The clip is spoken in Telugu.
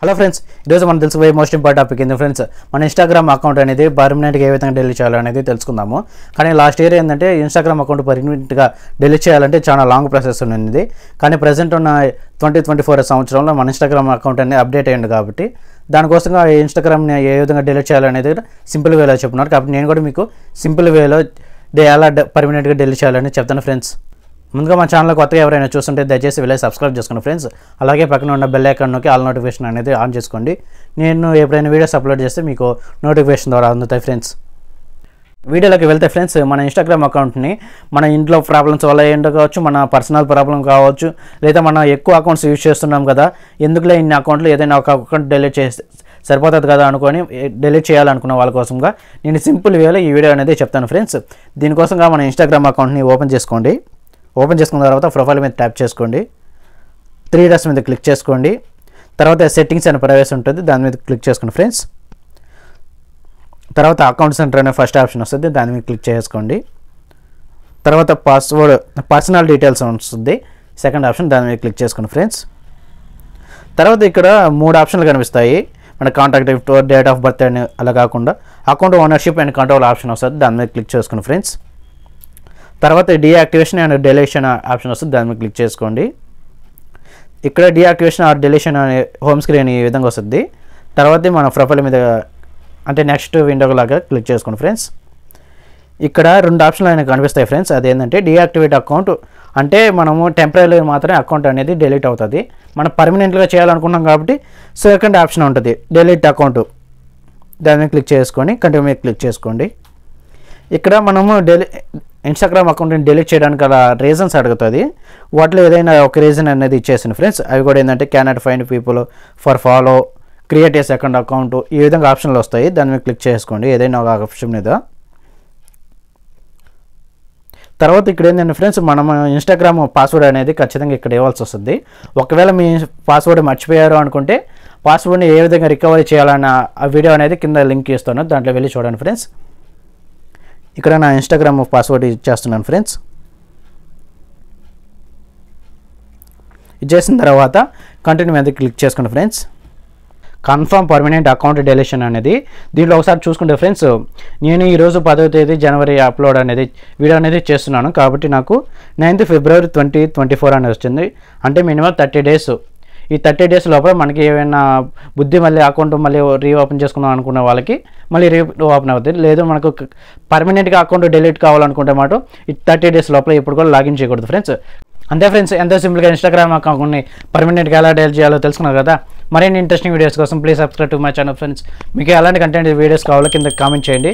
హలో ఫ్రెండ్స్, ఈరోజు మనం తెలుసుకోబోయే మోస్ట్ ఇంపార్టెంట్ టాపిక్ ఏంటి ఫ్రెండ్స్, మన ఇన్స్టాగ్రామ్ అకౌంట్ అనేది పర్మనెంట్గా ఏ విధంగా డిలీట్ చేయాలనేది తెలుసుకుందాము. కానీ లాస్ట్ ఇయర్ ఏంటంటే ఇన్స్టాగ్రామ్ అకౌంట్ పర్మనెంట్గా డిలీట్ చేయాలంటే చాలా లాంగ్ ప్రాసెస్ ఉంది. కానీ ప్రజెంట్ ఉన్న 2024 సంవత్సరంలో మన ఇన్స్టాగ్రామ్ అకౌంట్ అనేది అప్డేట్ అయ్యింది కాబట్టి దానికోసంగా ఇన్స్టాగ్రామ్ని ఏ విధంగా డిలీట్ చేయాలనేది సింపుల్ వేలో చెప్తున్నారు. కాబట్టి నేను కూడా మీకు సింపుల్ వేలో ఎలా పర్మనెంట్గా డిలీట్ చేయాలని చెప్తాను ఫ్రెండ్స్. ముందుగా మన ఛానల్ కొత్తగా ఎవరైనా చూస్తుంటే దయచేసి వెళ్ళి సబ్స్క్రైబ్ చేసుకోండి ఫ్రెండ్స్. అలాగే పక్కన ఉన్న బెల్ ఐకాన్ నొక్కి ఆల్ నోటిఫికేషన్ అనేది ఆన్ చేసుకోండి. నేను ఎప్పుడైనా వీడియోస్ అప్లోడ్ చేస్తే మీకు నోటిఫికేషన్ ద్వారా అందుతాయి ఫ్రెండ్స్. వీడియోలోకి వెళ్తే ఫ్రెండ్స్, మన ఇన్స్టాగ్రామ్ అకౌంట్ని మన ఇంట్లో ప్రాబ్లమ్స్ వల్ల ఏంటో కావచ్చు, మన పర్సనల్ ప్రాబ్లం కావచ్చు, లేదా మనం ఎక్కువ అకౌంట్స్ యూజ్ చేస్తున్నాం కదా, ఎందుకులే ఇన్ని అకౌంట్లు ఏదైనా ఒక అకౌంట్ డిలీట్ చేస్తే సరిపోతుంది కదా అనుకొని డిలీట్ చేయాలనుకున్న వాళ్ళ కోసంగా నేను సింపుల్ వేలో ఈ వీడియో అనేది చెప్తాను ఫ్రెండ్స్. దీనికోసంగా మన ఇన్స్టాగ్రామ్ అకౌంట్ని ఓపెన్ చేసుకోండి. ఓపెన్ చేసుకున్న తర్వాత ప్రొఫైల్ మీద ట్యాప్ చేసుకోండి. 3 డాట్స్ మీద క్లిక్ చేసుకోండి. తర్వాత సెట్టింగ్స్ అనే ప్రైవసీ ఉంటుంది, దాని మీద క్లిక్ చేసుకోండి ఫ్రెండ్స్. తర్వాత అకౌంట్ సెంటర్ అనే ఫస్ట్ ఆప్షన్ వస్తుంది, దాని మీద క్లిక్ చేసుకోండి. తర్వాత పర్సనల్ డీటెయిల్స్ వస్తుంది, సెకండ్ ఆప్షన్, దాని మీద క్లిక్ చేసుకోండి ఫ్రెండ్స్. తర్వాత ఇక్కడ 3 ఆప్షన్లు కనిపిస్తాయి. మన కాంటాక్ట్ డేట్ ఆఫ్ బర్త్ అని అలా కాకుండా account ownership and control option వస్తుంది, దాని మీద క్లిక్ చేసుకోండి ఫ్రెండ్స్. తర్వాత డీయాక్టివేషన్ అండ్ డెలీషన్ ఆప్షన్ వస్తుంది, దాని మీద క్లిక్ చేసుకోండి. ఇక్కడ డీయాక్టివేషన్ ఆర్ డెలీషన్ అనే హోమ్ స్క్రీన్ ఈ విధంగా వస్తుంది. తర్వాత మన ప్రొఫైల్ మీద అంటే నెక్స్ట్ విండో లాగా క్లిక్ చేసుకోండి ఫ్రెండ్స్. ఇక్కడ 2 ఆప్షన్లు అయినా కనిపిస్తాయి ఫ్రెండ్స్. అదేంటంటే డీయాక్టివేట్ అకౌంట్ అంటే మనము టెంపరీ మాత్రమే అకౌంట్ అనేది డిలీట్ అవుతుంది. మనం పర్మనెంట్గా చేయాలనుకున్నాం కాబట్టి సెకండ్ ఆప్షన్ ఉంటుంది, డిలీట్ అకౌంట్, దాని మీద క్లిక్ చేసుకొని కంటిన్యూ మీద క్లిక్ చేసుకోండి. ఇక్కడ మనము ఇన్స్టాగ్రామ్ అకౌంట్ని డిలీట్ చేయడానికి అలా రీజన్స్ అడుగుతుంది. వాటిలో ఏదైనా ఒక రీజన్ అనేది ఇచ్చేసింది ఫ్రెండ్స్. అవి కూడా ఏంటంటే క్యానాట్ find people for follow, create a second account, ఈ విధంగా ఆప్షన్లు వస్తాయి. దాని మీద క్లిక్ చేసుకోండి ఏదైనా ఒక ఆప్షన్ మీద. తర్వాత ఇక్కడ ఏంటంటే ఫ్రెండ్స్, మనం ఇన్స్టాగ్రామ్ పాస్వర్డ్ అనేది ఖచ్చితంగా ఇక్కడ ఇవ్వాల్సి వస్తుంది. ఒకవేళ మీ పాస్వర్డ్ మర్చిపోయారు అనుకుంటే పాస్వర్డ్ని ఏ విధంగా రికవరీ చేయాలన్న ఆ వీడియో అనేది కింద లింక్ ఇస్తాను, దాంట్లో వెళ్ళి చూడండి ఫ్రెండ్స్. ఇక్కడ నా ఇన్స్టాగ్రామ్ పాస్వర్డ్ ఇచ్చేస్తున్నాను ఫ్రెండ్స్. ఇచ్చేసిన తర్వాత కంటిన్యూ మీద క్లిక్ చేసుకోండి friends. Confirm permanent account deletion అనేది దీంట్లో ఒకసారి చూసుకుంటే ఫ్రెండ్స్, నేను ఈరోజు 10వ తేదీ జనవరి అప్లోడ్ అనేది వీడియో అనేది చేస్తున్నాను కాబట్టి నాకు 9th ఫిబ్రవరి 2024 అనేది వచ్చింది. అంటే మినిమం 30 డేస్. ఈ 30 డేస్ లోపల మనకి ఏమైనా బుద్ధి మళ్ళీ అకౌంట్ మళ్ళీ రీఓపెన్ చేసుకుందాం అనుకున్న వాళ్ళకి మళ్ళీ రీఓపెన్ అవుతుంది. లేదు మనకు పర్మనెంట్గా అకౌంట్ డిలీట్ కావాలనుకుంటే మాట ఈ 30 డేస్ లోపల ఇప్పుడు కూడా లాగిన్ చేయకూడదు ఫ్రెండ్స్. అంతే ఫ్రెండ్స్, ఎంతో సింపుల్గా ఇన్స్టాగ్రామ్ అకౌంట్ని పర్మనెంట్గా ఎలా డిలీట్ చేయాలో తెలుసుకున్నారు కదా. మరిన్ని ఇంట్రెస్టింగ్ వీడియోస్ కోసం please subscribe to my channel friends. మీకు ఎలాంటి కంటెంట్ వీడియోస్ కావాలో కింద కామెంట్ చేయండి.